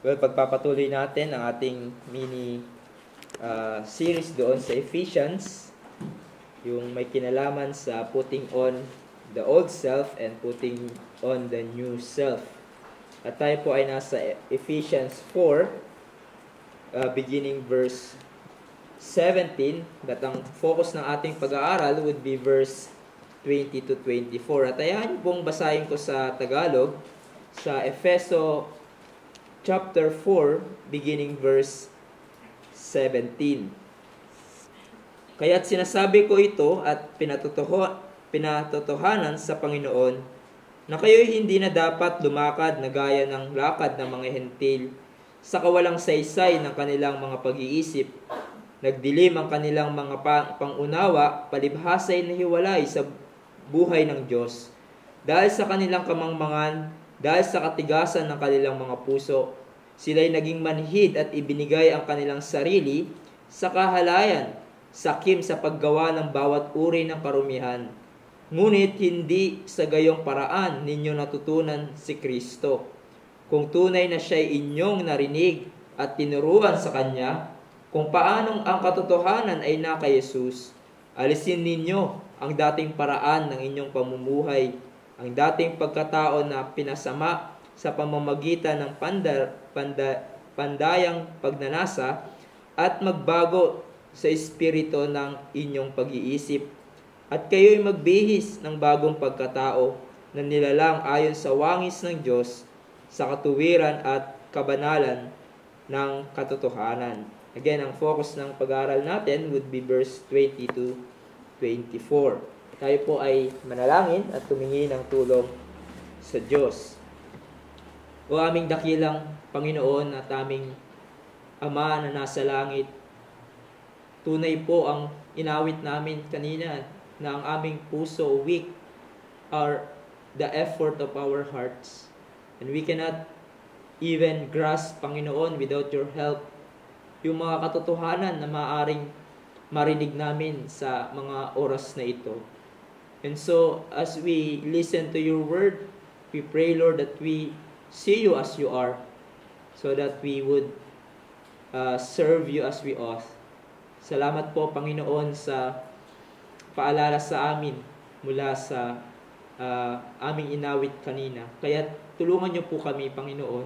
Well, pagpapatuloy natin ang ating mini series doon sa Ephesians, yung may kinalaman sa putting on the old self and putting on the new self. At tayo po ay nasa Ephesians 4, beginning verse 17, that ang focus ng ating pag-aaral would be verse 20 to 24. At ayan pong basahin ko sa Tagalog, sa Efeso chapter 4, beginning verse 17. Kaya't sinasabi ko ito at pinatotohanan sa Panginoon na kayo'y hindi na dapat lumakad na gaya ng lakad ng mga hentil sa kawalang saysay ng kanilang mga pag-iisip. Nagdilim ang kanilang mga pangunawa, palibhasay na hiwalay sa buhay ng Diyos. Dahil sa kanilang kamangmangan, dahil sa katigasan ng kanilang mga puso, sila'y naging manhid at ibinigay ang kanilang sarili sa kahalayan, sakim sa paggawa ng bawat uri ng karumihan. Ngunit hindi sa gayong paraan ninyo natutunan si Kristo. Kung tunay na siya'y inyong narinig at tinuruan sa Kanya, kung paanong ang katotohanan ay naka Jesus, alisin ninyo ang dating paraan ng inyong pamumuhay, ang dating pagkatao na pinasama sa pamamagitan ng pandayang pagnanasa at magbago sa espiritu ng inyong pag-iisip. At kayo'y magbihis ng bagong pagkatao na nilalang ayon sa wangis ng Diyos sa katuwiran at kabanalan ng katotohanan. Again, ang focus ng pag-aaral natin would be verse 20 to 24. Tayo po ay manalangin at tumingi ng tulong sa Diyos. O aming dakilang Panginoon at aming Ama na nasa langit, tunay po ang inawit namin kanina na ang aming puso weak are the effort of our hearts. And we cannot even grasp, Panginoon, without your help, yung mga katotohanan na maaaring marinig namin sa mga oras na ito. And so, as we listen to your word, we pray, Lord, that we see you as you are, so that we would serve you as we ought. Salamat po, Panginoon, sa paalala sa amin mula sa aming inawit kanina. Kaya tulungan niyo po kami, Panginoon,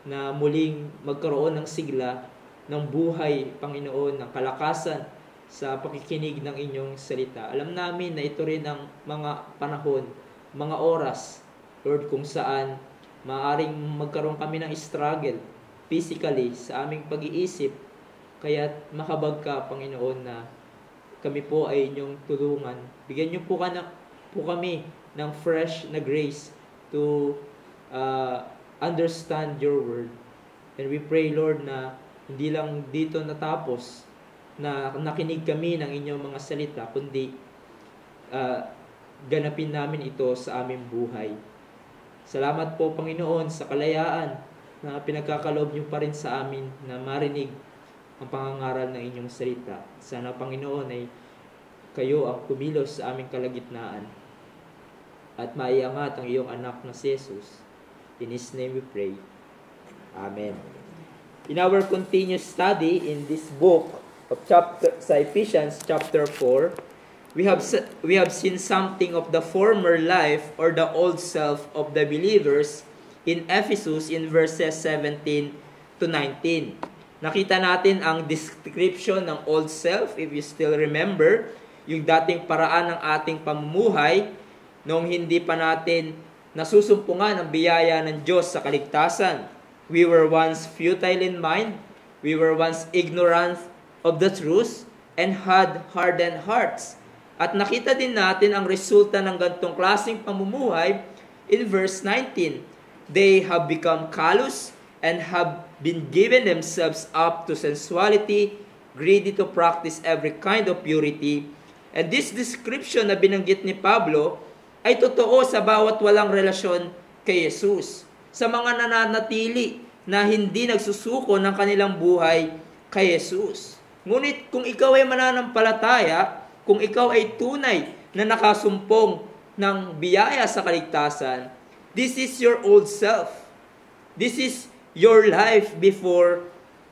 na muling magkaroon ng sigla ng buhay, Panginoon, ng kalakasan sa pakikinig ng inyong salita. Alam namin na ito rin ang mga panahon, mga oras, Lord, kung saan maaaring magkaroon kami ng struggle physically sa aming pag-iisip. Kaya makabag ka, Panginoon, na kami po ay inyong tulungan. Bigyan niyo po kami ng fresh na grace to understand your word. And we pray, Lord, na hindi lang dito natapos na nakinig kami ng inyong mga salita, kundi ganapin namin ito sa aming buhay. Salamat po, Panginoon, sa kalayaan na pinagkakaloob niyo pa rin sa amin na marinig ang pangangaral ng inyong salita. Sana, Panginoon, ay kayo ang kumilos sa aming kalagitnaan at maiangat ang iyong anak na si Jesus. In His name we pray. Amen. In our continuous study in this book of Ephesians chapter 4, we have seen something of the former life or the old self of the believers in Ephesus in verses 17 to 19. Nakita natin ang description ng old self, if you still remember, yung dating paraan ng ating pamumuhay noong hindi pa natin nasusumpungan ang biyaya ng Diyos sa kaligtasan. We were once futile in mind, we were once ignorant of the truth, and had hardened hearts. At nakita din natin ang resulta ng ganitong klaseng pamumuhay in verse 19. They have become callous and have been given themselves up to sensuality, greedy to practice every kind of purity. And this description na binanggit ni Pablo ay totoo sa bawat walang relasyon kay Jesus. Sa mga nananatili na hindi nagsusuko ng kanilang buhay kay Jesus. Ngunit kung ikaw ay mananampalataya, kung ikaw ay tunay na nakasumpong ng biyaya sa kaligtasan, this is your old self. This is your life before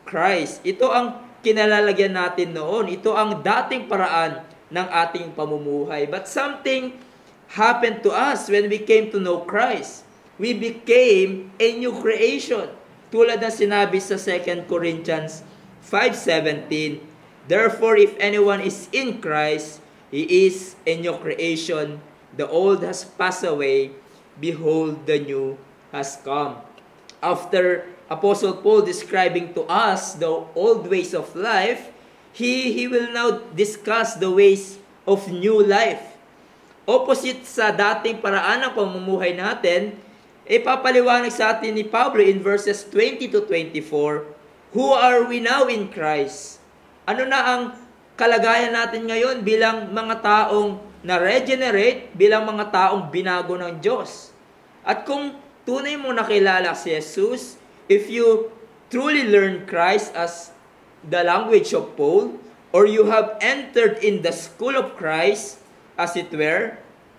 Christ. Ito ang kinalalagyan natin noon. Ito ang dating paraan ng ating pamumuhay. But something happened to us when we came to know Christ. We became a new creation. Tulad ng sinabi sa 2 Corinthians 5:17, therefore, if anyone is in Christ, he is a new creation. The old has passed away. Behold, the new has come. After Apostle Paul describing to us the old ways of life, he will now discuss the ways of new life. Opposite sa dating paraan ng pamumuhay natin, ipapaliwanag sa atin ni Pablo in verses 20 to 24, who are we now in Christ? Ano na ang kalagayan natin ngayon bilang mga taong na-regenerate, bilang mga taong binago ng Diyos? At kung tunay mo nakilala si Jesus, if you truly learn Christ as the language of Paul, or you have entered in the school of Christ, as it were,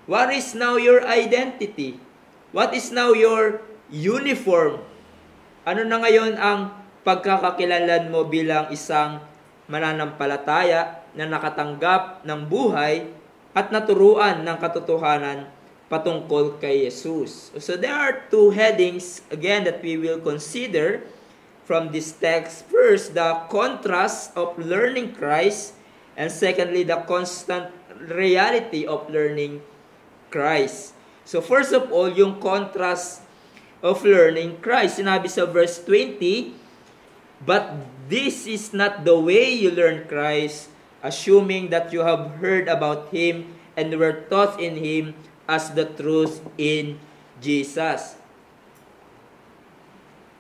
what is now your identity? What is now your uniform? Ano na ngayon ang pagkakakilanlan mo bilang isang mananampalataya na nakatanggap ng buhay at naturuan ng katotohanan patungkol kay Jesus? So there are two headings again that we will consider from this text. First, the contrast of learning Christ, and secondly, the constant reality of learning Christ. So first of all, yung contrast of learning Christ. Sinabi sa verse 20, but this is not the way you learn Christ, assuming that you have heard about Him and were taught in Him as the truth in Jesus.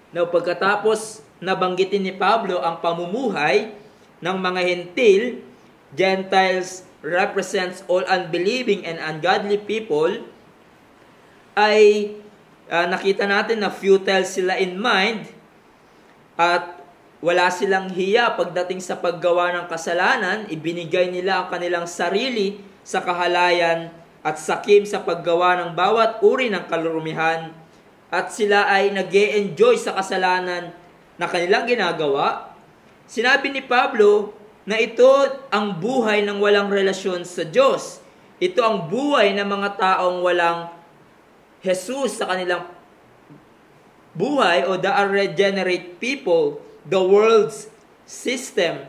Now, pagkatapos nabanggitin ni Pablo ang pamumuhay ng mga Hentil, Gentiles represents all unbelieving and ungodly people, ay nakita natin na futile sila in mind at wala silang hiya pagdating sa paggawa ng kasalanan. Ibinigay nila ang kanilang sarili sa kahalayan at sakim sa paggawa ng bawat uri ng kalurumihan, at sila ay nag-e-enjoy sa kasalanan na kanilang ginagawa. Sinabi ni Pablo na ito ang buhay ng walang relasyon sa Diyos. Ito ang buhay ng mga taong walang Jesus sa kanilang buhay, o the unregenerate people, the world's system.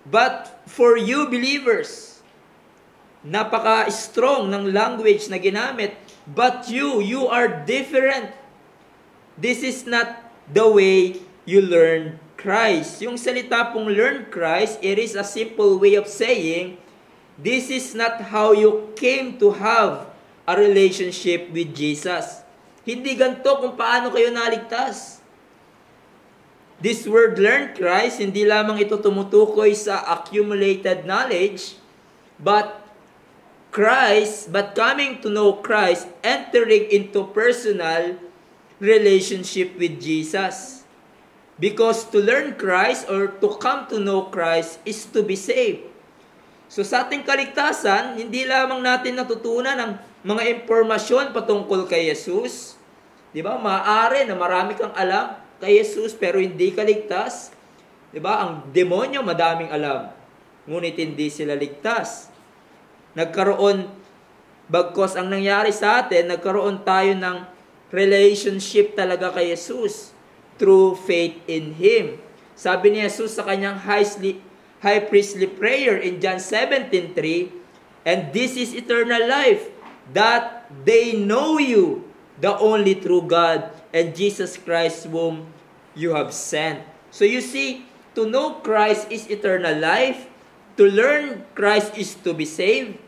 But for you believers, napaka-strong ng language na ginamit. But you are different. This is not the way you learn Christ. Yung salita pong learn Christ, it is a simple way of saying, this is not how you came to have a relationship with Jesus. Hindi ganito kung paano kayo naligtas. This word learn Christ, hindi lamang ito tumutukoy sa accumulated knowledge, but coming to know Christ, entering into personal relationship with Jesus. Because to learn Christ or to come to know Christ is to be saved. So sa ating kaligtasan, hindi lamang natin natutunan ang mga impormasyon patungkol kay Jesus. Di ba? Maaari na marami kang alam kay Jesus pero hindi ka ligtas. Di ba? Ang demonyo madaming alam, ngunit hindi sila ligtas. Bagkos ang nangyari sa atin, nagkaroon tayo ng relationship talaga kay Jesus through faith in Him. Sabi ni Jesus sa kanyang high priestly prayer in John 17:3, and this is eternal life, that they know you, the only true God, and Jesus Christ whom you have sent. So you see, to know Christ is eternal life. To learn Christ is to be saved.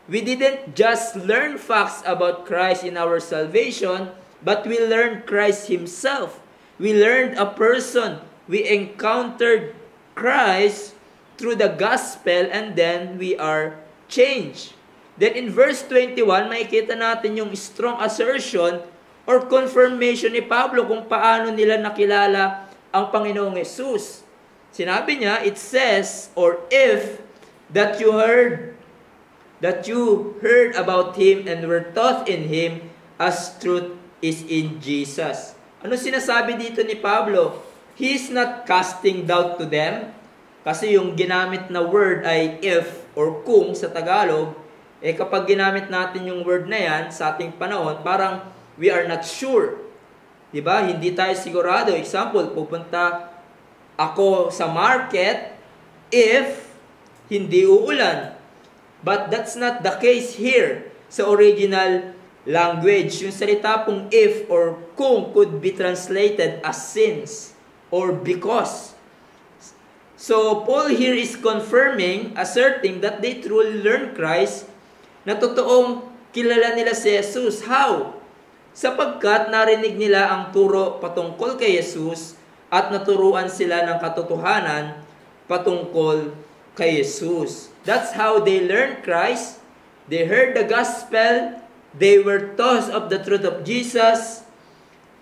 We didn't just learn facts about Christ in our salvation, but we learned Christ Himself. We learned a person. We encountered Christ through the gospel, and then we are changed. Then in verse 21, makikita natin yung strong assertion or confirmation ni Pablo kung paano nila nakilala ang Panginoong Jesus. Sinabi niya, it says, or if that you heard about Him and were taught in Him as truth is in Jesus. Ano sinasabi dito ni Pablo? He is not casting doubt to them. Kasi yung ginamit na word ay if or kung sa Tagalog. Kapag ginamit natin yung word na yan sa ating panahon, parang we are not sure. Diba? Hindi tayo sigurado. Example, pupunta ako sa market if hindi uulan. But that's not the case here sa original language. Yung salita pong if or kung could be translated as since or because. So, Paul here is confirming, asserting that they truly learn Christ, na totoong kilala nila si Jesus. How? Sapagkat narinig nila ang turo patungkol kay Jesus at naturuan sila ng katotohanan patungkol kay Jesus. That's how they learned Christ. They heard the gospel. They were taught of the truth of Jesus.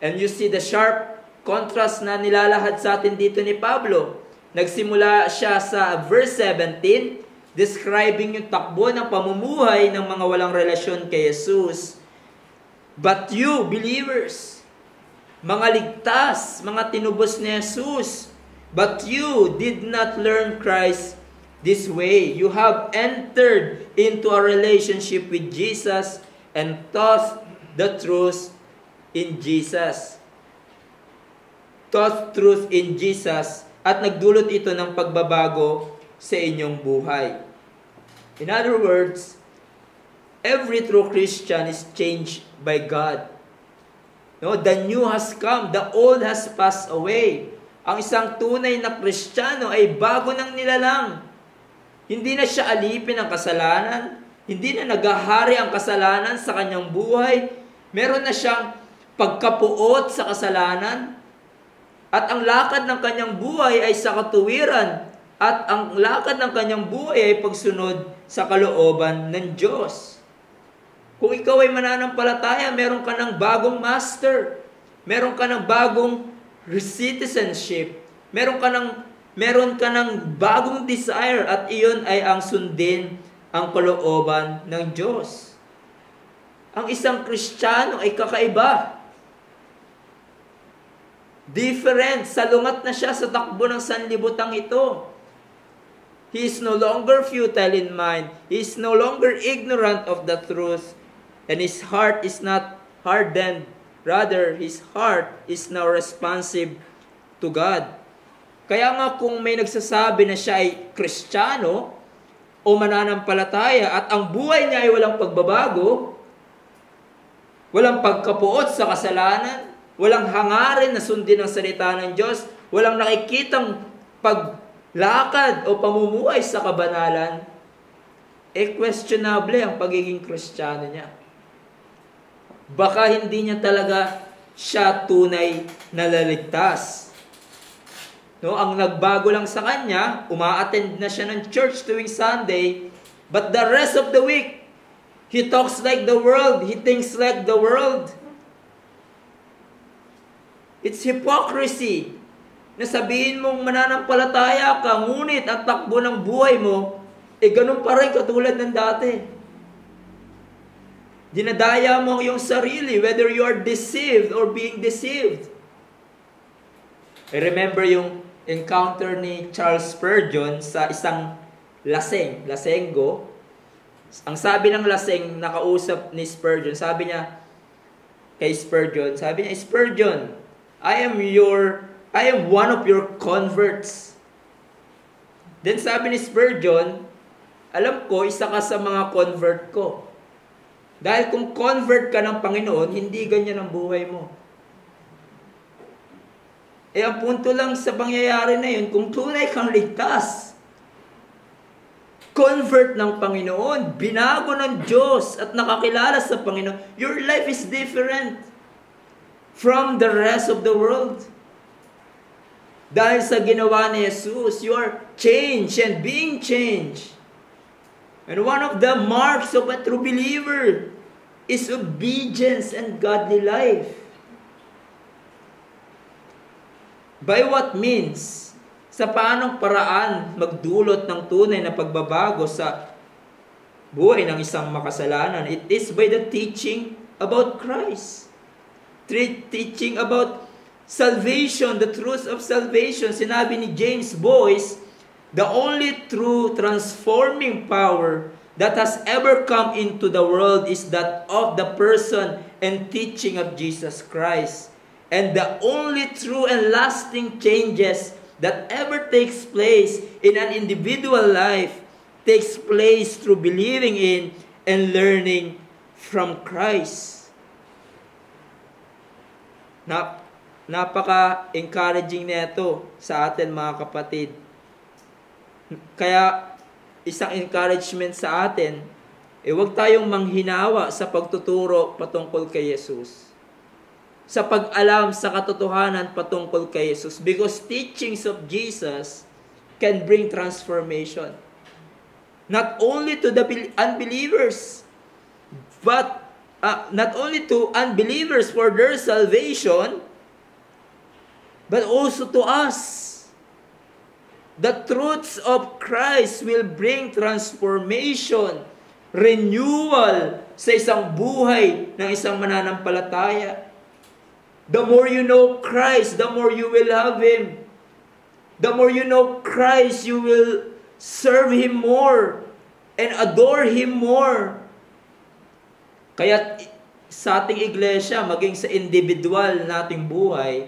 And you see the sharp contrast na nilalahad sa atin dito ni Pablo. Nagsimula siya sa verse 17, describing yung takbo ng pamumuhay ng mga walang relasyon kay Jesus. But you, believers, mga ligtas, mga tinubos ni Jesus, but you did not learn Christ this way. You have entered into a relationship with Jesus and taught the truth in Jesus. Taught truth in Jesus. At nagdulot ito ng pagbabago sa inyong buhay. In other words, every true Christian is changed by God. No, the new has come, the old has passed away. Ang isang tunay na Kristiyano ay bago ng nilalang. Hindi na siya alipin ng kasalanan, hindi na naghahari ang kasalanan sa kanyang buhay. Meron na siyang pagkapuot sa kasalanan. At ang lakad ng kanyang buhay ay sa katuwiran. At ang lakad ng kanyang buhay ay pagsunod sa kalooban ng Diyos. Kung ikaw ay mananampalataya, meron ka ng bagong master. Meron ka ng bagong citizenship. Meron ka ng bagong desire. At iyon ay ang sundin ang kalooban ng Diyos. Ang isang Kristiyano ay kakaiba. Different. Salungat na siya sa takbo ng sanlibutang ito. He is no longer futile in mind. He is no longer ignorant of the truth. And his heart is not hardened. Rather, his heart is now responsive to God. Kaya nga kung may nagsasabi na siya ay Kristiyano o mananampalataya at ang buhay niya ay walang pagbabago, walang pagkapuot sa kasalanan, walang hangarin na sundin ang salita ng Diyos, walang nakikitang paglakad o pamumuhay sa kabanalan, questionable ang pagiging Kristiyano niya. Baka hindi niya talaga siya tunay na laligtas. No, ang nagbago lang sa kanya, umaattend na siya ng church tuwing Sunday, but the rest of the week, he talks like the world, he thinks like the world. It's hypocrisy na sabihin mong mananampalataya ka, ngunit ang takbo ng buhay mo, ganun pa rin katulad ng dati. Dinadaya mo yung sarili, whether you are deceived or being deceived. I remember yung encounter ni Charles Spurgeon sa isang lasenggo. Ang sabi ng laseng, nakausap ni Spurgeon, sabi niya kay Spurgeon, Spurgeon, I am one of your converts. Then sabi ni Spurgeon, alam ko, isa ka sa mga convert ko. Dahil kung convert ka ng Panginoon, hindi ganyan ang buhay mo. Ang punto lang sa pangyayari na yun, kung tunay kang ligtas, convert ng Panginoon, binago ng Diyos at nakakilala sa Panginoon, your life is different from the rest of the world. Dahil sa ginawa ni Jesus, you are changed and being changed. And one of the marks of a true believer is obedience and godly life. By what means? Sa paanong paraan magdulot ng tunay na pagbabago sa buhay ng isang makasalanan? It is by the teaching about Christ. Teaching about salvation, the truth of salvation. Sinabi ni James Boyce, the only true transforming power that has ever come into the world is that of the person and teaching of Jesus Christ. And the only true and lasting changes that ever takes place in an individual life takes place through believing in and learning from Christ. Napaka-encouraging nito sa atin, mga kapatid. Kaya isang encouragement sa atin, huwag tayong manghinawa sa pagtuturo patungkol kay Jesus. Sa pag-alam sa katotohanan patungkol kay Jesus. Because teachings of Jesus can bring transformation. Not only to the unbelievers, but not only to unbelievers for their salvation, but also to us. The truths of Christ will bring transformation, renewal sa isang buhay ng isang mananampalataya. The more you know Christ, the more you will love Him. The more you know Christ, you will serve Him more and adore Him more. Kaya sa ating iglesia, maging sa individual nating buhay,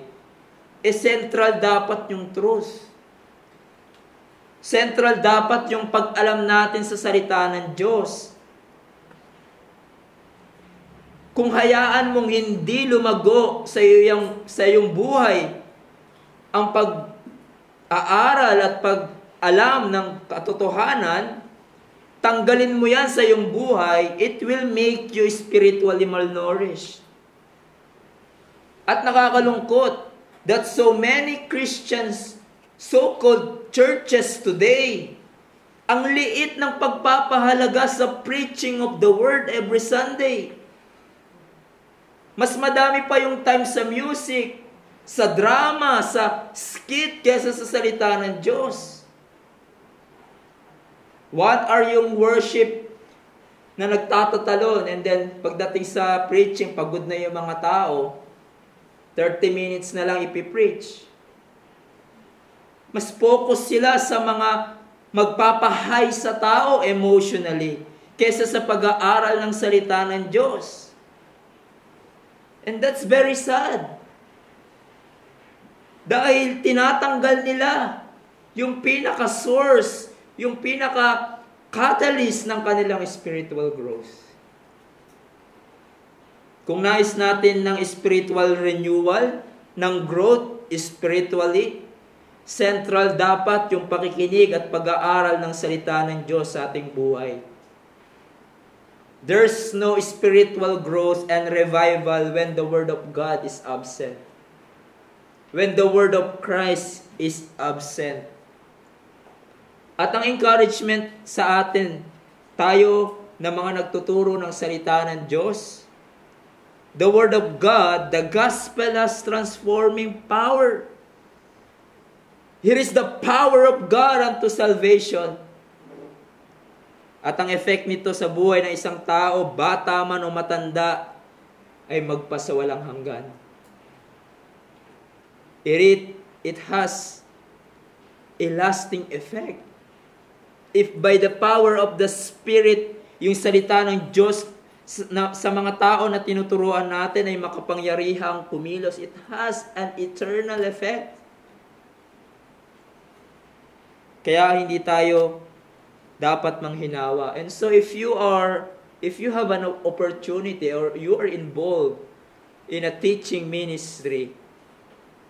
central dapat yung truth. Central dapat yung pag-alam natin sa salita ng Diyos. Kung hayaan mong hindi lumago sa iyong buhay ang pag-aaral at pag-alam ng katotohanan, tanggalin mo yan sa iyong buhay, it will make you spiritually malnourished. At nakakalungkot that so many Christians, so-called churches today, ang liit ng pagpapahalaga sa preaching of the Word every Sunday. Mas madami pa yung time sa music, sa drama, sa skit, kaysa sa salita ng Diyos. What are yung worship na nagtatatalon, and then pagdating sa preaching, pagod na yung mga tao, 30 minutes na lang ipipreach. Mas focus sila sa mga magpapahay sa tao emotionally kaysa sa pag-aaral ng salita ng Diyos. And that's very sad. Dahil tinatanggal nila yung pinaka-source, yung pinaka-catalyst ng kanilang spiritual growth. Kung nais natin ng spiritual renewal, ng growth spiritually, central dapat yung pakikinig at pag-aaral ng salita ng Diyos sa ating buhay. There's no spiritual growth and revival when the Word of God is absent. When the Word of Christ is absent. At ang encouragement sa atin, tayo na mga nagtuturo ng salita ng Diyos, the Word of God, the Gospel has transforming power. Here is the power of God unto salvation. At ang effect nito sa buhay ng isang tao, bata man o matanda, ay magpasawalang hanggan. It has a lasting effect. If by the power of the Spirit, yung salita ng Diyos sa mga tao na tinuturuan natin ay makapangyarihang kumilos, it has an eternal effect. Kaya hindi tayo dapat manghinawa. And so if you have an opportunity or you are involved in a teaching ministry,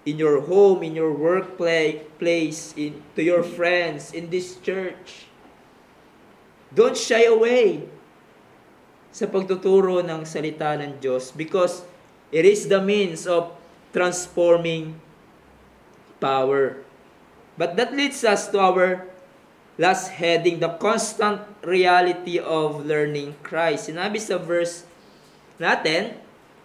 in your home, in your workplace, to your friends, in this church, don't shy away sa pagtuturo ng salita ng Diyos because it is the means of transforming power. But that leads us to our last heading, the constant reality of learning Christ. Sinabi sa verse natin,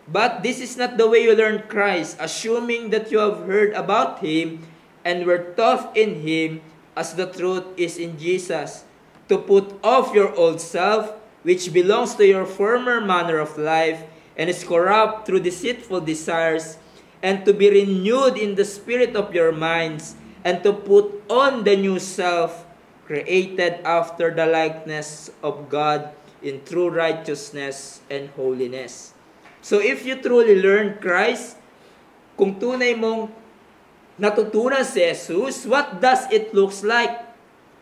but this is not the way you learn Christ, assuming that you have heard about Him and were taught in Him as the truth is in Jesus, to put off your old self, which belongs to your former manner of life and is corrupt through deceitful desires, and to be renewed in the spirit of your minds, and to put on the new self, created after the likeness of God in true righteousness and holiness. So if you truly learn Christ, kung tunay mong natutunan si Jesus, what does it looks like?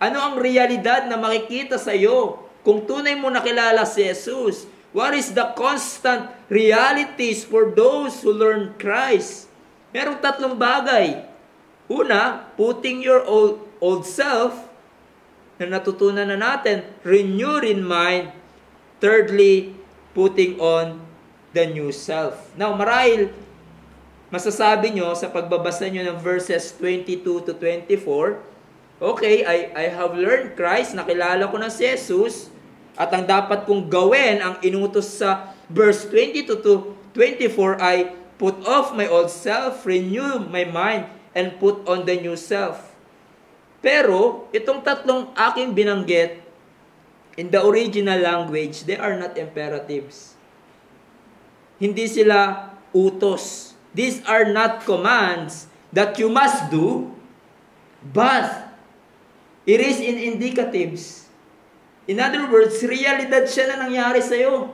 Ano ang realidad na makikita sa iyo kung tunay mo nakilala si Jesus? What is the constant realities for those who learn Christ? Merong tatlong bagay. Una, putting your old self na natutunan na natin, renewed in mind. Thirdly, putting on the new self. Now, marahil, masasabi nyo sa pagbabasa nyo ng verses 22 to 24, okay, I have learned Christ, nakilala ko na si Jesus, at ang dapat kong gawin, ang inutos sa verse 22 to 24 ay, put off my old self, renew my mind, and put on the new self. Pero, itong tatlong aking binanggit, in the original language, they are not imperatives. Hindi sila utos. These are not commands that you must do, but it is in indicatives. In other words, realidad siya na nangyari sa iyo.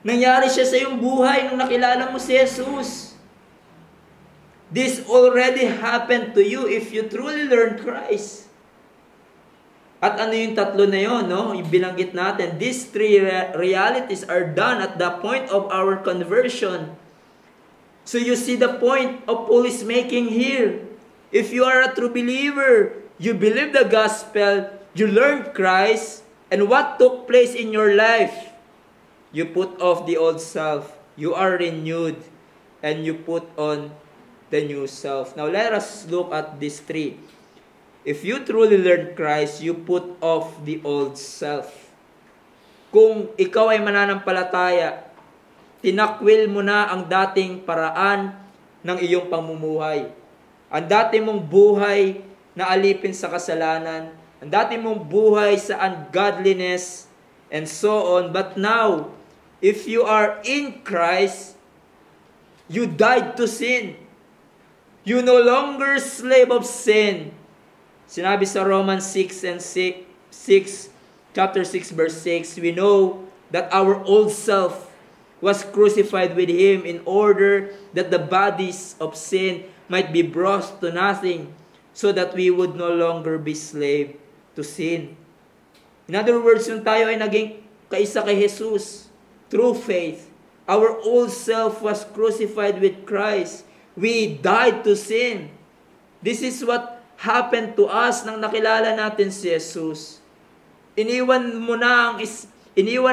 Nangyari siya sa iyong buhay nung nakilala mo si Jesus. This already happened to you if you truly learn Christ. At ano yung tatlo na yun, no? Yung binanggit natin, these three realities are done at the point of our conversion. So you see the point of Paul is making here. If you are a true believer, you believe the gospel, you learned Christ, and what took place in your life? You put off the old self. You are renewed, and you put on the new self. Now let us look at these three. If you truly learn Christ, you put off the old self. Kung ikaw ay mananampalataya, tinakwil mo na ang dating paraan ng iyong pamumuhay. Ang dati mong buhay na alipin sa kasalanan, ang dati mong buhay sa ungodliness, and so on. But now, if you are in Christ, you died to sin. You no longer slave of sin. Sinabi sa Romans 6 chapter 6 verse 6, we know that our old self was crucified with Him in order that the bodies of sin might be brought to nothing, so that we would no longer be slave to sin. In other words, yung tayo ay naging kaisa kay Jesus through faith, our old self was crucified with Christ. We died to sin. This is what happened to us nang nakilala natin si Jesus. Iniwan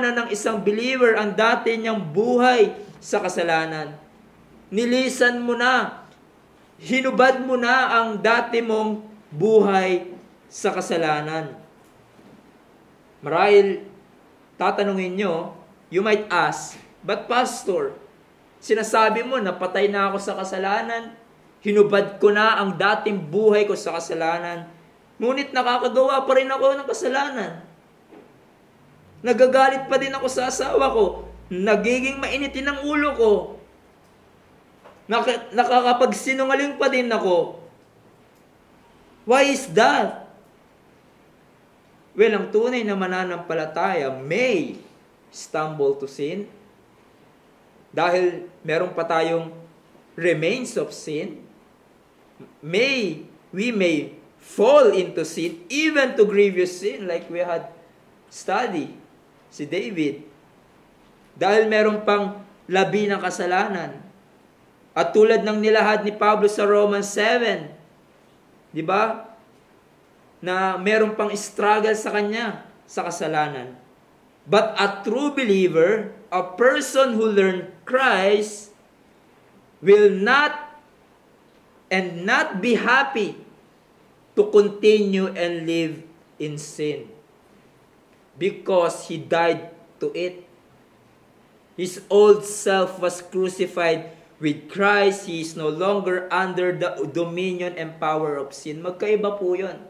na ng isang believer ang dati niyang buhay sa kasalanan. Nilisan mo na, hinubad mo na ang dati mong buhay sa kasalanan. Marahil, tatanungin nyo, you might ask, but pastor, sinasabi mo na patay na ako sa kasalanan, hinubad ko na ang dating buhay ko sa kasalanan, ngunit nakakagawa pa rin ako ng kasalanan. Nagagalit pa din ako sa asawa ko, nagiging mainitin ang ulo ko, nakakapagsinungaling pa din ako. Why is that? Well, ang tunay na mananampalataya may stumble to sin dahil meron pa tayong remains of sin. We may fall into sin, even to grievous sin, like we had study si David. Dahil meron pang labi ng kasalanan. At tulad ng nilahad ni Pablo sa Romans 7, di ba? Na meron pang struggle sa kanya sa kasalanan. But a true believer, a person who learned Christ, will not be happy to continue and live in sin, because he died to it. His old self was crucified with Christ. He is no longer under the dominion and power of sin. Magkaiba po yun.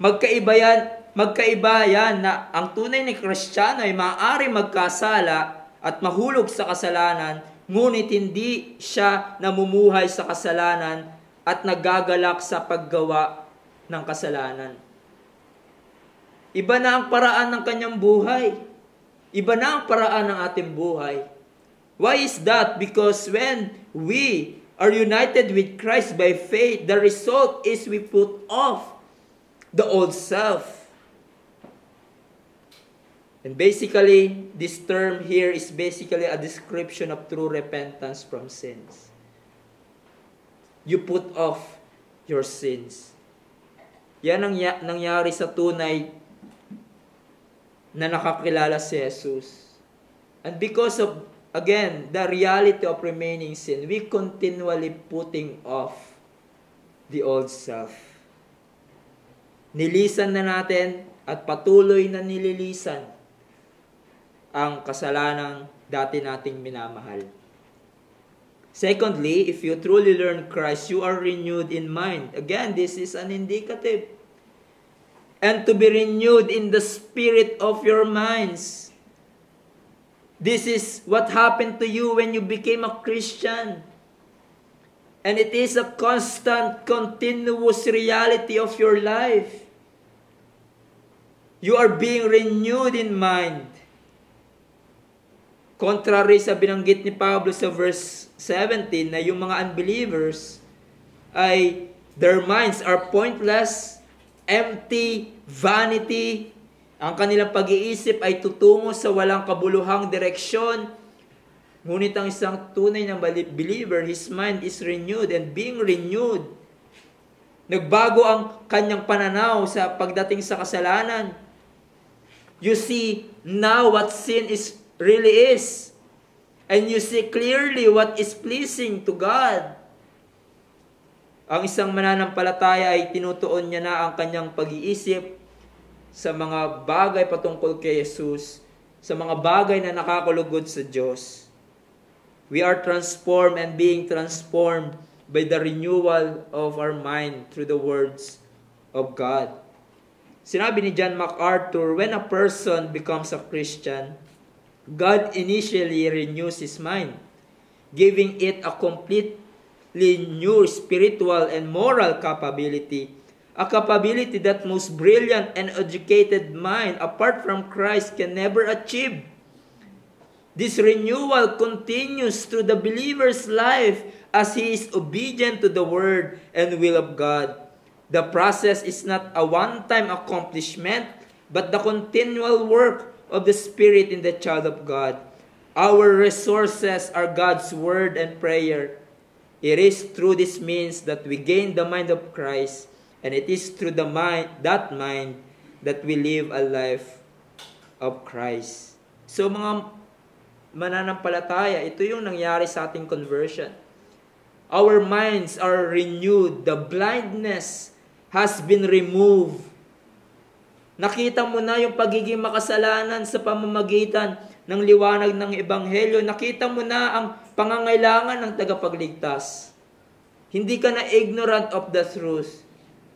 Magkaiba yan na ang tunay ni Kristiyano ay maaari magkasala at mahulog sa kasalanan, ngunit hindi siya namumuhay sa kasalanan at nagagalak sa paggawa ng kasalanan. Iba na ang paraan ng kanyang buhay. Iba na ang paraan ng ating buhay. Why is that? Because when we are united with Christ by faith, the result is we put off the old self. And basically, this term here is basically a description of true repentance from sins. You put off your sins. Yan ang nangyari sa tunay na nakakilala si Jesus. And because of, again, the reality of remaining sin, we continually putting off the old self. Nilisan na natin at patuloy na nililisan ang kasalanang dati nating minamahal. Secondly, if you truly learn Christ, you are renewed in mind. Again, this is an indicative. And to be renewed in the spirit of your minds. This is what happened to you when you became a Christian. And it is a constant, continuous reality of your life. You are being renewed in mind. Contrary sa binanggit ni Pablo sa verse 17 na yung mga unbelievers ay their minds are pointless, empty, vanity. Ang kanilang pag-iisip ay tutungo sa walang kabuluhang direksyon. Ngunit ang isang tunay na believer, his mind is renewed and being renewed. Nagbago ang kanyang pananaw sa pagdating sa kasalanan. You see now what sin really is. And you see clearly what is pleasing to God. Ang isang mananampalataya ay tinutuon niya na ang kanyang pag-iisip sa mga bagay patungkol kay Jesus, sa mga bagay na nakakalugod sa Diyos. We are transformed and being transformed by the renewal of our mind through the words of God. Sinabi ni John MacArthur, when a person becomes a Christian, God initially renews his mind, giving it a completely new spiritual and moral capability, a capability that most brilliant and educated mind apart from Christ can never achieve. This renewal continues through the believer's life as he is obedient to the word and will of God. The process is not a one-time accomplishment, but the continual work of the Spirit in the child of God. Our resources are God's word and prayer. It is through this means that we gain the mind of Christ, and it is through that mind that we live a life of Christ. So mga mananampalataya, ito yung nangyari sa ating conversion. Our minds are renewed. The blindness has been removed. Nakita mo na yung pagiging makasalanan sa pamamagitan ng liwanag ng Ebanghelyo. Nakita mo na ang pangangailangan ng tagapagligtas. Hindi ka na ignorant of the truth,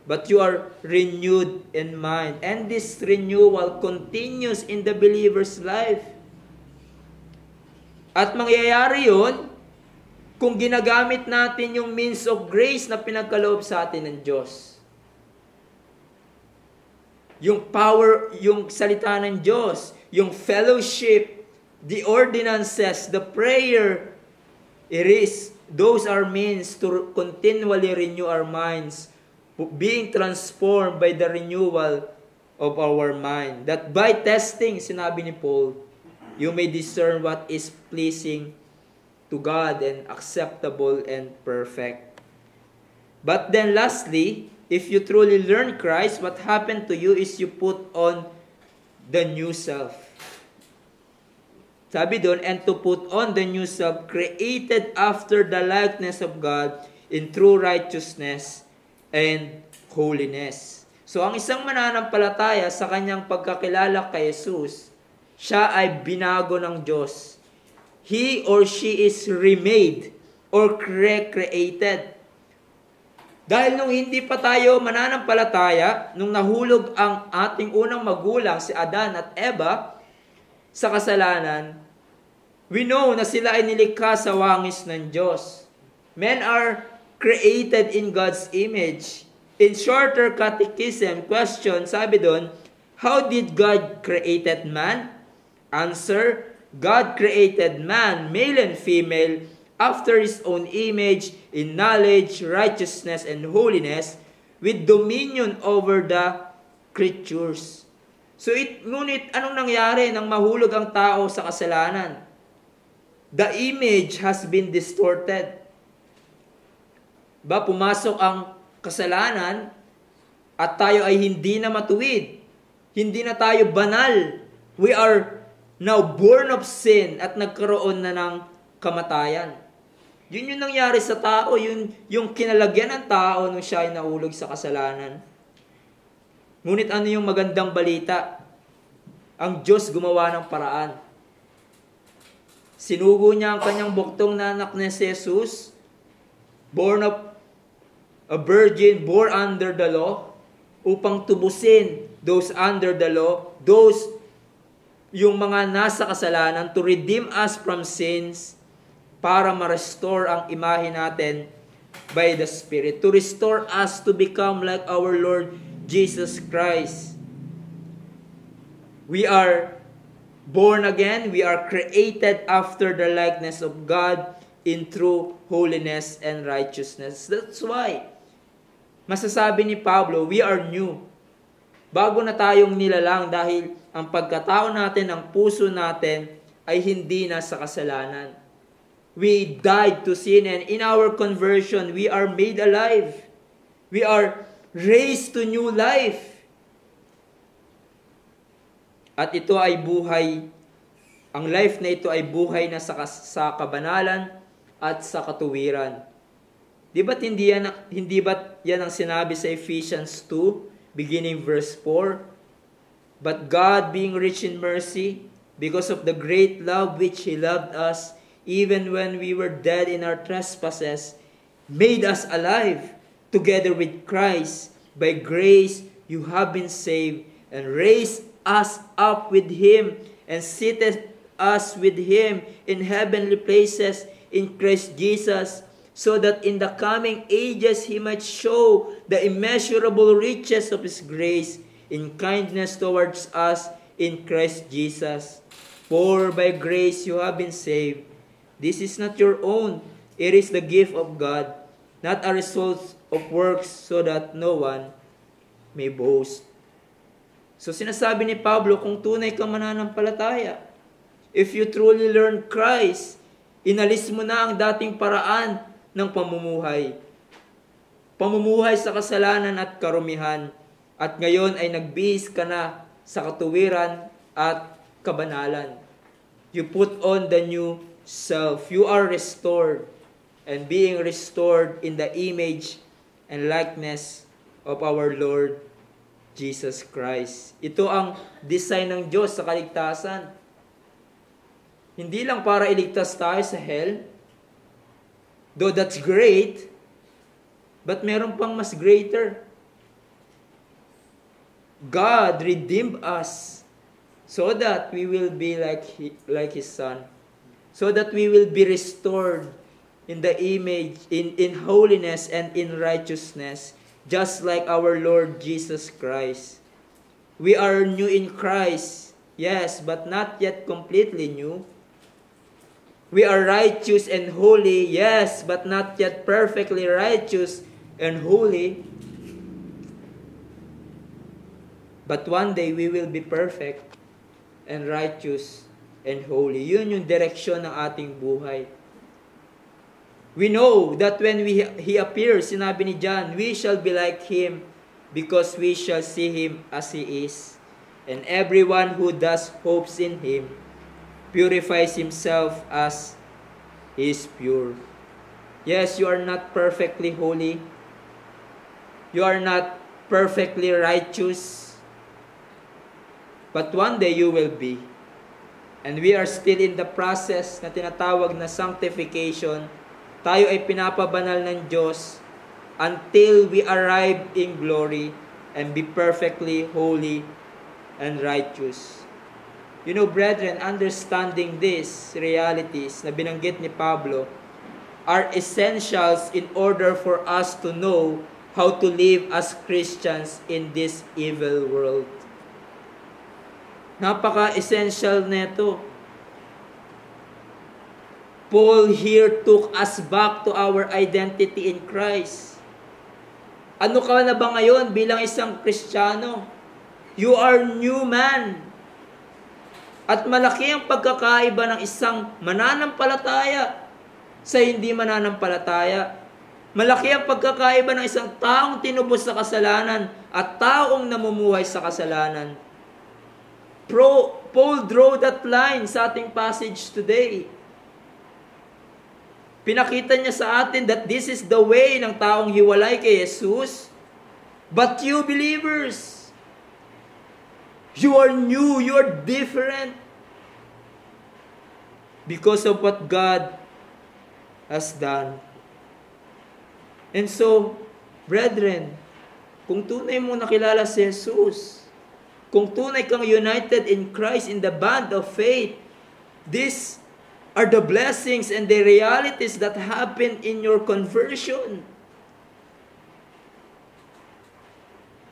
but you are renewed in mind. And this renewal continues in the believer's life. At mangyayari yun kung ginagamit natin yung means of grace na pinagkaloob sa atin ng Diyos. Yung power, yung salita ng Diyos, yung fellowship, the ordinances, the prayer, those are means to continually renew our minds, being transformed by the renewal of our mind. That by testing, sinabi ni Paul, you may discern what is pleasing to God and acceptable and perfect. But then lastly, if you truly learn Christ, what happened to you is you put on the new self. Sabi doon, and to put on the new self, created after the likeness of God in true righteousness and holiness. So, ang isang mananampalataya sa kanyang pagkakilala kay Jesus, siya ay binago ng Diyos. He or she is remade or recreated. Dahil nung hindi pa tayo mananampalataya, nung nahulog ang ating unang magulang, si Adan at Eva, sa kasalanan, We know na sila ay nilikha sa wangis ng Diyos. Men are created in God's image. In shorter catechism question, sabi doon, how did God created man? Answer, God created man, male and female, after His own image, in knowledge, righteousness, and holiness, with dominion over the creatures. Ngunit anong nangyari nang mahulog ang tao sa kasalanan? The image has been distorted. Pumasok ang kasalanan at tayo ay hindi na matuwid. Hindi na tayo banal. We are now born of sin at nagkaroon na ng kamatayan. Yun yung nangyari sa tao, yung kinalagyan ng tao nung siya ay nahulog sa kasalanan. Ngunit ano yung magandang balita? Ang Diyos gumawa ng paraan. Sinugo niya ang kanyang buktong na anak na si Jesus, born of a virgin, born under the law, upang tubusin those under the law, those yung mga nasa kasalanan, to redeem us from sins, para ma-restore ang imahe natin by the Spirit, to restore us to become like our Lord Jesus Christ. We are born again, we are created after the likeness of God in true holiness and righteousness. That's why, masasabi ni Pablo, we are new. Bago na tayong nilalang dahil ang pagkatao natin, ang puso natin ay hindi na sa kasalanan. We died to sin, and in our conversion, we are made alive. We are raised to new life. At ito ay buhay, ang life na ito ay buhay na sa kabanalan at sa katuwiran. Di ba't hindi ba't yan ang sinabi sa Ephesians 2, beginning verse 4? But God, being rich in mercy, because of the great love which He loved us, even when we were dead in our trespasses, made us alive together with Christ. By grace you have been saved, and raised us up with Him, and seated us with Him in heavenly places in Christ Jesus, so that in the coming ages He might show the immeasurable riches of His grace in kindness towards us in Christ Jesus. For by grace you have been saved. This is not your own. It is the gift of God, not a result of works, so that no one may boast. So sinasabi ni Pablo, kung tunay kang mananampalataya, if you truly learn Christ, inalis mo na ang dating paraan ng pamumuhay. Pamumuhay sa kasalanan at karumihan. At ngayon ay nagbihis ka na sa katuwiran at kabanalan. You put on the new self. You are restored, and being restored in the image and likeness of our Lord Jesus Christ. Ito ang design ng Diyos sa kaligtasan. Hindi lang para iligtas tayo sa hell, though that's great, but meron pang mas greater. God redeemed us so that we will be like His Son. So that we will be restored in the image, in holiness and in righteousness, just like our Lord Jesus Christ. We are new in Christ, yes, but not yet completely new. We are righteous and holy, yes, but not yet perfectly righteous and holy. But one day we will be perfect and righteous and holy. Yun yung direksyon ng ating buhay. We know that when He appears, sinabi ni John, we shall be like Him because we shall see Him as He is. And everyone who thus hopes in Him purifies himself as He is pure. Yes, you are not perfectly holy. You are not perfectly righteous. But one day you will be. And we are still in the process na tinatawag na sanctification. Tayo ay pinapabanal ng Diyos until we arrive in glory and be perfectly holy and righteous. You know, brethren, understanding these realities na binanggit ni Pablo are essentials in order for us to know how to live as Christians in this evil world. Napaka-essential nito. Paul here took us back to our identity in Christ. Ano ka na ba ngayon bilang isang Kristiyano? You are new man. At malaki ang pagkakaiba ng isang mananampalataya sa hindi mananampalataya. Malaki ang pagkakaiba ng isang taong tinubos sa kasalanan at taong namumuhay sa kasalanan. Paul drew that line sa ating passage today. Pinakita niya sa atin that this is the way ng taong hiwalay kay Jesus. But you believers, you are new, you are different. Because of what God has done. And so, brethren, kung tunay mo nakilala si Jesus, kung tunay kang united in Christ in the bond of faith, these are the blessings and the realities that happen in your conversion.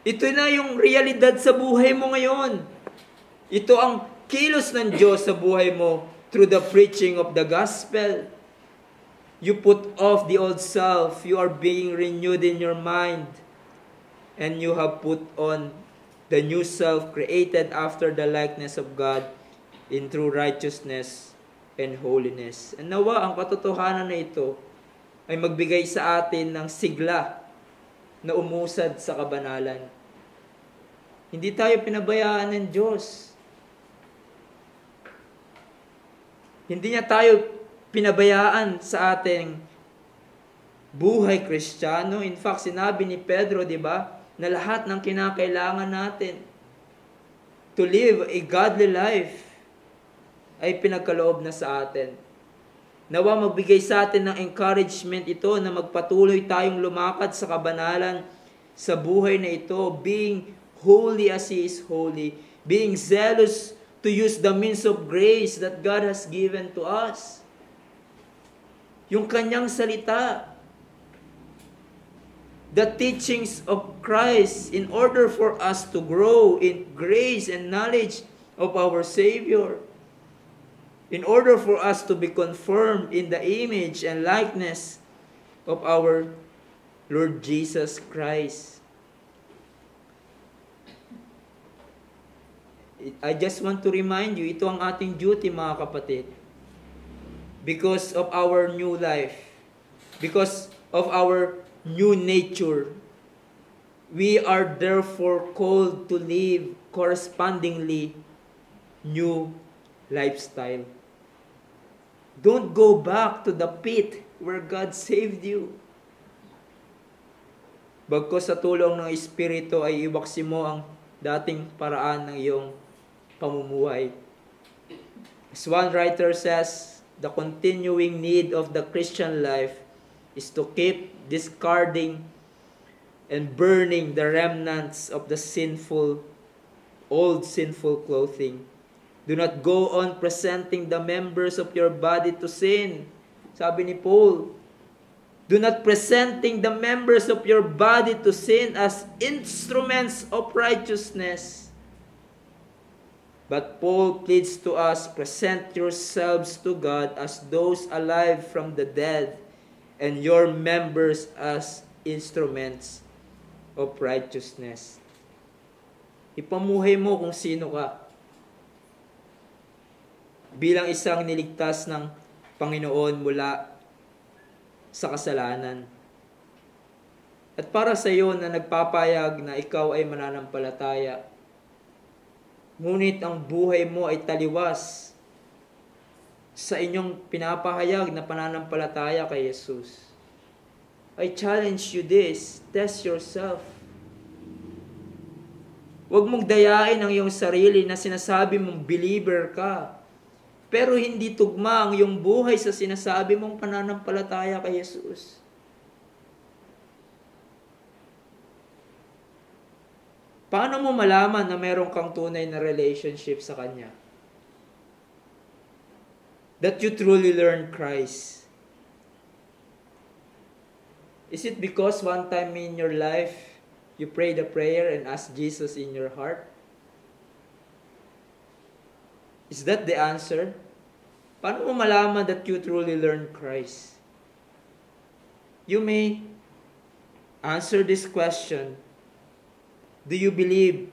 Ito na yung realidad sa buhay mo ngayon. Ito ang kilos ng Diyos sa buhay mo through the preaching of the gospel. You put off the old self. You are being renewed in your mind. And you have put on the new self created after the likeness of God in true righteousness and holiness. And nawa, ang katotohanan na ito ay magbigay sa atin ng sigla na umusad sa kabanalan. Hindi tayo pinabayaan ng Diyos. Hindi niya tayo pinabayaan sa ating buhay Kristiyano. In fact, sinabi ni Pedro, di ba, na lahat ng kinakailangan natin to live a godly life ay pinagkaloob na sa atin. Nawa magbigay sa atin ng encouragement ito na magpatuloy tayong lumakad sa kabanalan sa buhay na ito, being holy as He is holy, being zealous to use the means of grace that God has given to us. Yung Kanyang salita, the teachings of Christ, in order for us to grow in grace and knowledge of our Savior, in order for us to be conformed in the image and likeness of our Lord Jesus Christ. I just want to remind you, ito ang ating duty, mga kapatid. Because of our new life, because of our new nature, we are therefore called to live correspondingly new lifestyle. Don't go back to the pit where God saved you. Bagkus sa tulong ng Espiritu ay iwaksi mo ang dating paraan ng iyong pamumuhay. As one writer says, the continuing need of the Christian life is to keep discarding and burning the remnants of the old sinful clothing. Do not go on presenting the members of your body to sin. Sabi ni Paul, do not presenting the members of your body to sin as instruments of righteousness. But Paul pleads to us, present yourselves to God as those alive from the dead, and your members as instruments of righteousness. Ipamuhay mo kung sino ka. Bilang isang niligtas ng Panginoon mula sa kasalanan. At para sa iyo na nagpapayag na ikaw ay mananampalataya, ngunit ang buhay mo ay taliwas sa inyong pinapahayag na pananampalataya kay Jesus, I challenge you this, test yourself. Huwag mong dayain ang iyong sarili na sinasabi mong believer ka, pero hindi tugma ang iyong buhay sa sinasabi mong pananampalataya kay Jesus. Paano mo malaman na meron kang tunay na relationship sa Kanya? that you truly learn Christ? Is it because one time in your life, you prayed a prayer and asked Jesus in your heart? Is that the answer? Paano mo malaman that you truly learn Christ? You may answer this question. Do you believe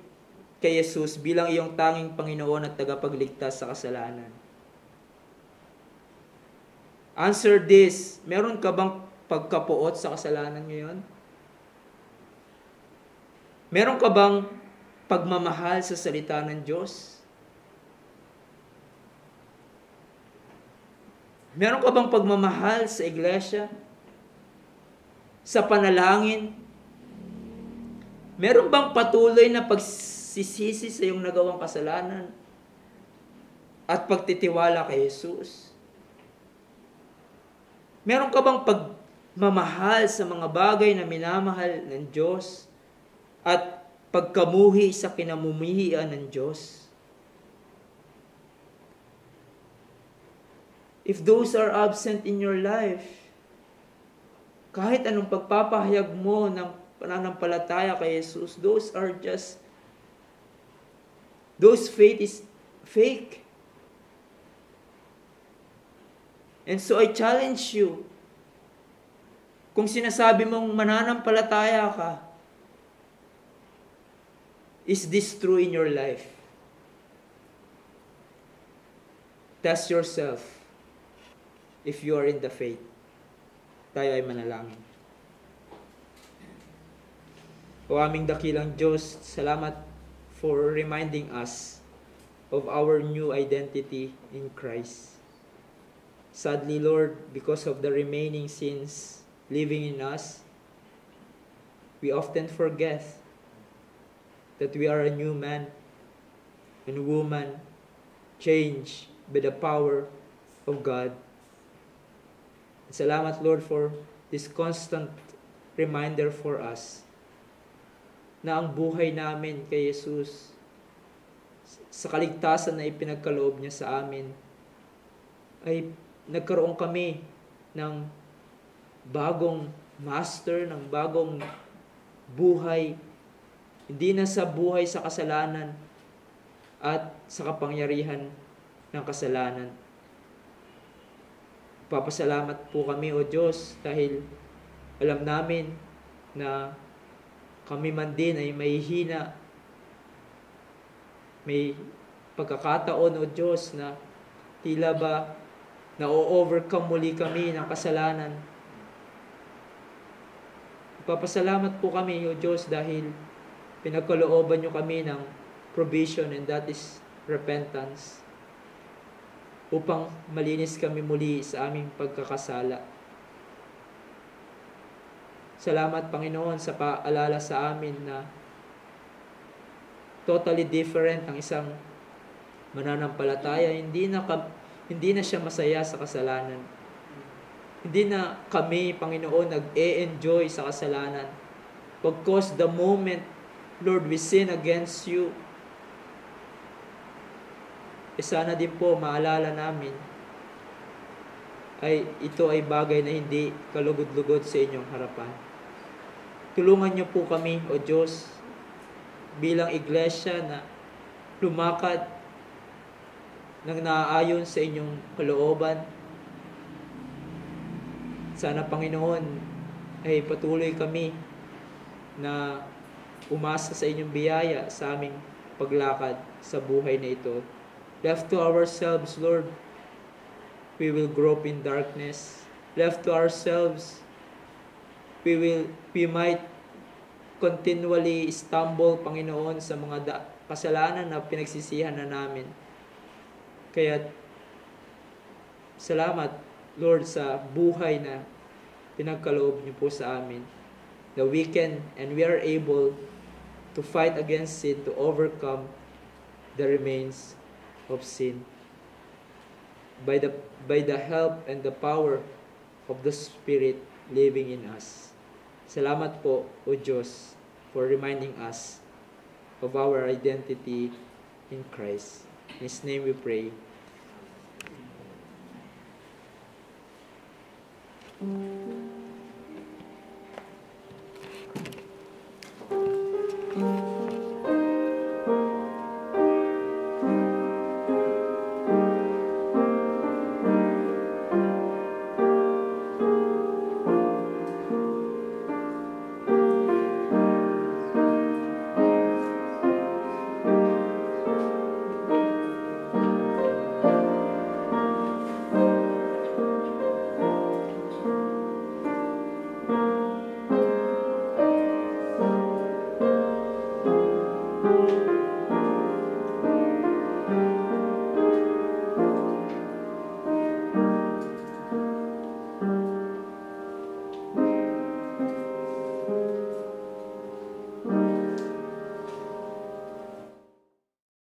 kay Jesus bilang iyong tanging Panginoon at tagapagligtas sa kasalanan? Answer this. Meron ka bang pagkapuot sa kasalanan ngayon? Meron ka bang pagmamahal sa salita ng Diyos? Meron ka bang pagmamahal sa iglesia? Sa panalangin? Meron bang patuloy na pagsisisi sa iyong nagawang kasalanan? At pagtitiwala kay Jesus? Meron ka bang pagmamahal sa mga bagay na minamahal ng Diyos? At pagkamuhi sa kinamumuhian ng Diyos? If those are absent in your life, kahit anong pagpapahayag mo ng pananampalataya kay Jesus, those faith is fake. And so I challenge you, kung sinasabi mong mananampalataya ka, is this true in your life? Test yourself if you are in the faith. Tayo ay manalangin. O aming dakilang Diyos, salamat for reminding us of our new identity in Christ. Sadly, Lord, because of the remaining sins living in us, we often forget that we are a new man and woman changed by the power of God. Salamat, Lord, for this constant reminder for us na ang buhay namin kay Jesus sa kaligtasan na ipinagkaloob niya sa amin ay nagkaroon kami ng bagong master, ng bagong buhay, hindi na sa buhay sa kasalanan at sa kapangyarihan ng kasalanan. Papasalamat po kami, O Diyos, dahil alam namin na kami man din ay may hina, may pagkakataon, O Diyos, na tila ba na-overcome muli kami ng kasalanan. Papasalamat po kami, O Diyos, dahil pinagkalooban niyo kami ng provision, and that is repentance, upang malinis kami muli sa aming pagkakasala. Salamat, Panginoon, sa paalala sa amin na totally different ang isang mananampalataya. Hindi na siya masaya sa kasalanan. Hindi na kami, Panginoon, nag-e-enjoy sa kasalanan. Because the moment, Lord, we sin against you, sana din po maalala namin ay ito ay bagay na hindi kalugod-lugod sa inyong harapan. Tulungan niyo po kami, O Diyos, bilang iglesia na lumakad ng naaayon sa inyong kalooban. Sana, Panginoon, ay patuloy kami na umasa sa inyong biyaya sa aming paglakad sa buhay na ito. Left to ourselves, Lord, we will grope in darkness. Left to ourselves, we might continually stumble, Panginoon, sa mga kasalanan na pinagsisihan na namin. Kaya, salamat, Lord, sa buhay na pinagkaloob niyo po sa amin. That we can and we are able to fight against sin, to overcome the remains of sin by the help and the power of the Spirit living in us. Salamat po, O Diyos, for reminding us of our identity in Christ. In His name we pray.